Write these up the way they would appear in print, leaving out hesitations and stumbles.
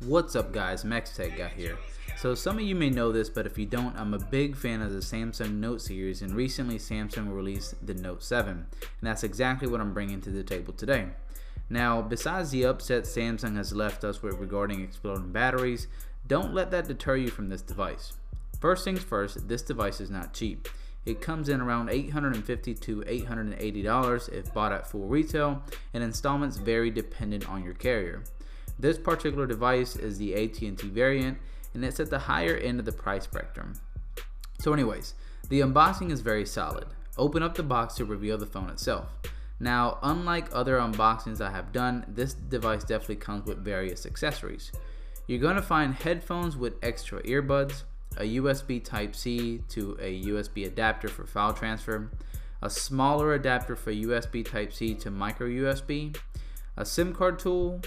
What's up guys, MaxTech Guy here. So some of you may know this, but if you don't, I'm a big fan of the Samsung Note series, and recently Samsung released the Note 7, and that's exactly what I'm bringing to the table today. Now, besides the upset Samsung has left us with regarding exploding batteries, don't let that deter you from this device. First things first, this device is not cheap. It comes in around $850 to $880 if bought at full retail, and installments vary dependent on your carrier. This particular device is the AT&T variant, and it's at the higher end of the price spectrum. So anyways, the unboxing is very solid. Open up the box to reveal the phone itself. Now, unlike other unboxings I have done, this device definitely comes with various accessories. You're going to find headphones with extra earbuds, a USB Type-C to a USB adapter for file transfer, a smaller adapter for USB Type-C to micro USB, a SIM card tool,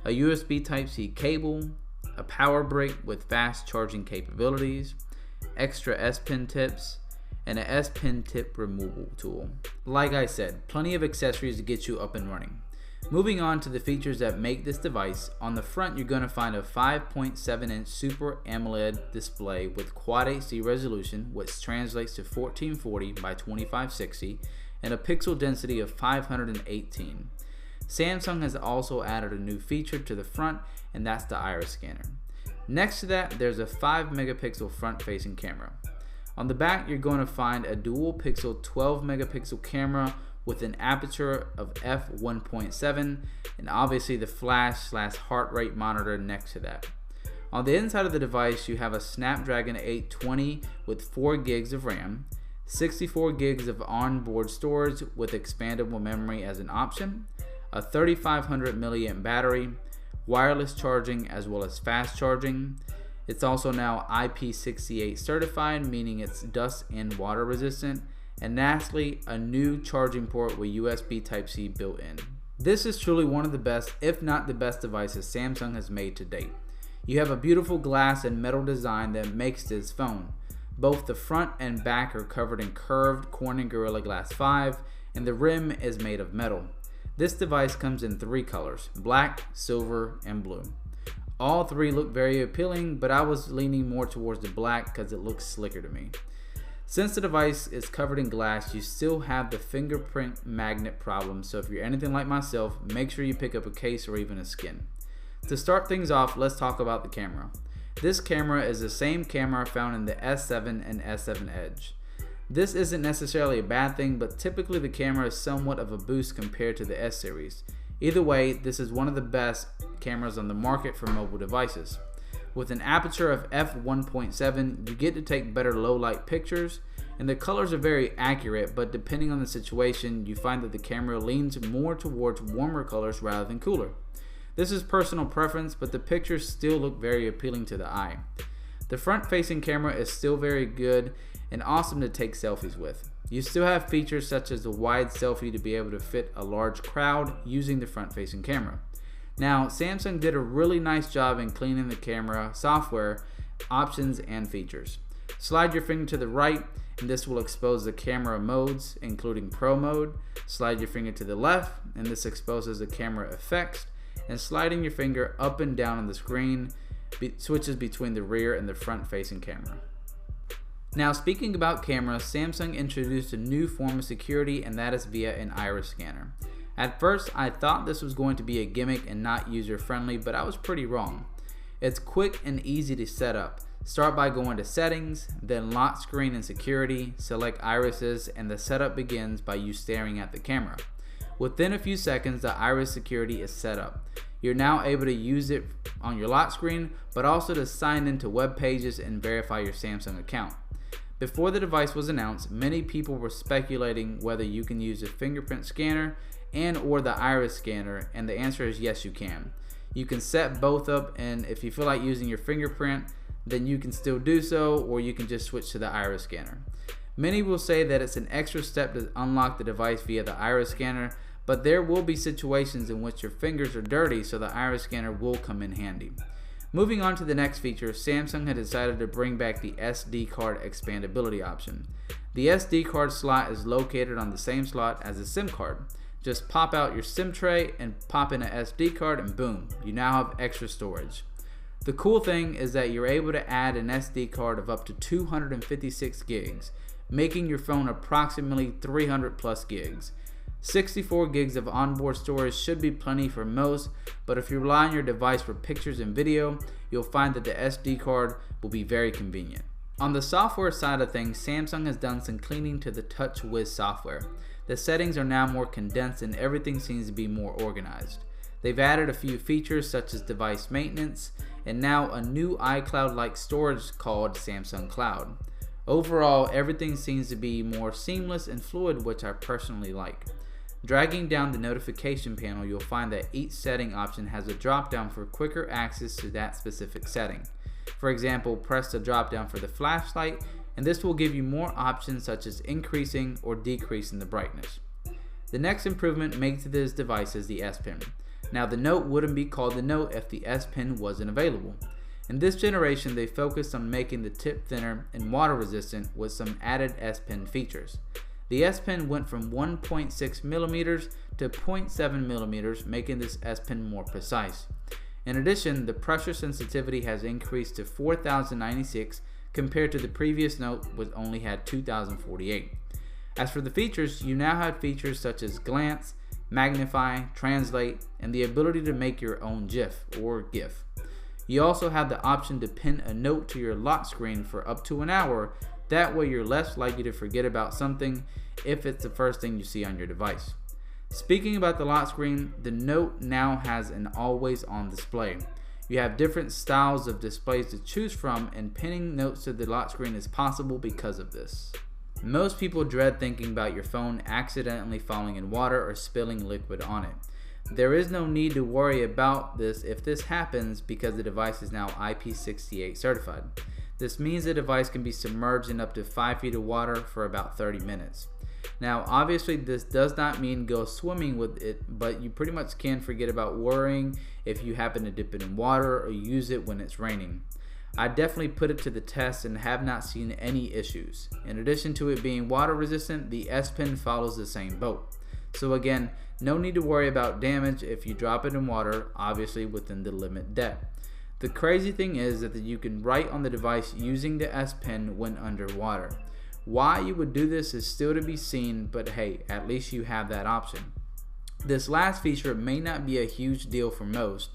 a USB Type-C cable, a power brick with fast charging capabilities, extra S Pen tips, and a S Pen tip removal tool. Like I said, plenty of accessories to get you up and running. Moving on to the features that make this device, on the front you're going to find a 5.7-inch Super AMOLED display with Quad HD resolution, which translates to 1440 by 2560, and a pixel density of 518. Samsung has also added a new feature to the front, and that's the iris scanner. Next to that, there's a 5 megapixel front facing camera. On the back, you're going to find a dual pixel 12 megapixel camera with an aperture of f1.7 and obviously the flash/heart rate monitor next to that. On the inside of the device, you have a Snapdragon 820 with 4 gigs of RAM, 64 gigs of onboard storage with expandable memory as an option, a 3500 milliamp battery, wireless charging as well as fast charging. It's also now IP68 certified, meaning it's dust and water resistant. And lastly, a new charging port with USB Type-C built in. This is truly one of the best, if not the best devices Samsung has made to date. You have a beautiful glass and metal design that makes this phone. Both the front and back are covered in curved Corning Gorilla Glass 5, and the rim is made of metal. This device comes in 3 colors, black, silver, and blue. All 3 look very appealing, but I was leaning more towards the black because it looks slicker to me. Since the device is covered in glass, you still have the fingerprint magnet problem, so if you're anything like myself, make sure you pick up a case or even a skin. To start things off, let's talk about the camera. This camera is the same camera found in the S7 and S7 Edge. This isn't necessarily a bad thing, but typically the camera is somewhat of a boost compared to the S series. Either way, this is one of the best cameras on the market for mobile devices. With an aperture of f1.7, you get to take better low light pictures, and the colors are very accurate, but depending on the situation, you find that the camera leans more towards warmer colors rather than cooler. This is personal preference, but the pictures still look very appealing to the eye. The front facing camera is still very good and awesome to take selfies with. You still have features such as the wide selfie to be able to fit a large crowd using the front facing camera. Now, Samsung did a really nice job in cleaning the camera software, options, and features. Slide your finger to the right and this will expose the camera modes, including Pro mode. Slide your finger to the left and this exposes the camera effects, and sliding your finger up and down on the screen switches between the rear and the front facing camera. Now, speaking about cameras, Samsung introduced a new form of security, and that is via an iris scanner. At first, I thought this was going to be a gimmick and not user-friendly, but I was pretty wrong. It's quick and easy to set up. Start by going to Settings, then Lock Screen and Security, select Irises, and the setup begins by you staring at the camera. Within a few seconds, the iris security is set up. You're now able to use it on your lock screen, but also to sign into web pages and verify your Samsung account. Before the device was announced, many people were speculating whether you can use a fingerprint scanner and or the iris scanner, and the answer is yes, you can. You can set both up, and if you feel like using your fingerprint, then you can still do so, or you can just switch to the iris scanner. Many will say that it's an extra step to unlock the device via the iris scanner, but there will be situations in which your fingers are dirty, so the iris scanner will come in handy. Moving on to the next feature, Samsung had decided to bring back the SD card expandability option. The SD card slot is located on the same slot as the SIM card. Just pop out your SIM tray and pop in an SD card and boom, you now have extra storage. The cool thing is that you're able to add an SD card of up to 256 gigs, making your phone approximately 300 plus gigs. 64 gigs of onboard storage should be plenty for most, but if you rely on your device for pictures and video, you'll find that the SD card will be very convenient. On the software side of things, Samsung has done some cleaning to the TouchWiz software. The settings are now more condensed and everything seems to be more organized. They've added a few features such as device maintenance and now a new iCloud-like storage called Samsung Cloud. Overall, everything seems to be more seamless and fluid, which I personally like. Dragging down the notification panel, you'll find that each setting option has a drop down for quicker access to that specific setting. For example, press the drop down for the flashlight and this will give you more options such as increasing or decreasing the brightness. The next improvement made to this device is the S Pen. Now the Note wouldn't be called the Note if the S Pen wasn't available. In this generation, they focused on making the tip thinner and water resistant with some added S Pen features. The S Pen went from 1.6 millimeters to 0.7 millimeters, making this S Pen more precise. In addition, the pressure sensitivity has increased to 4096 compared to the previous Note, which only had 2048. As for the features, you now have features such as glance, magnify, translate, and the ability to make your own GIF or GIF. You also have the option to pin a note to your lock screen for up to an hour. That way you're less likely to forget about something if it's the first thing you see on your device. Speaking about the lock screen, the Note now has an always on display. You have different styles of displays to choose from, and pinning notes to the lock screen is possible because of this. Most people dread thinking about your phone accidentally falling in water or spilling liquid on it. There is no need to worry about this if this happens because the device is now IP68 certified. This means the device can be submerged in up to 5 feet of water for about 30 minutes. Now obviously this does not mean go swimming with it, but you pretty much can forget about worrying if you happen to dip it in water or use it when it's raining. I definitely put it to the test and have not seen any issues. In addition to it being water resistant, the S Pen follows the same boat. So again, no need to worry about damage if you drop it in water, obviously within the limit depth. The crazy thing is that you can write on the device using the S Pen when underwater. Why you would do this is still to be seen, but hey, at least you have that option. This last feature may not be a huge deal for most,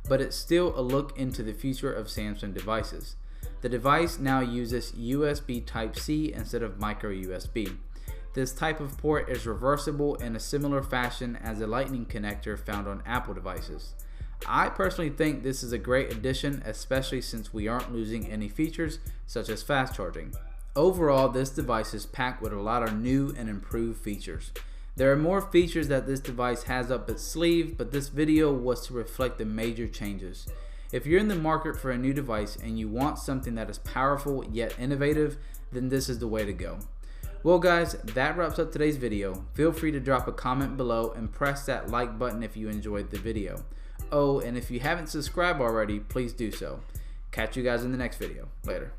but it's still a look into the future of Samsung devices. The device now uses USB Type-C instead of micro USB. This type of port is reversible in a similar fashion as the Lightning connector found on Apple devices. I personally think this is a great addition, especially since we aren't losing any features such as fast charging. Overall, this device is packed with a lot of new and improved features. There are more features that this device has up its sleeve, but this video was to reflect the major changes. If you're in the market for a new device and you want something that is powerful yet innovative, then this is the way to go. Well guys, that wraps up today's video. Feel free to drop a comment below and press that like button if you enjoyed the video. Oh, and if you haven't subscribed already, please do so. Catch you guys in the next video. Later.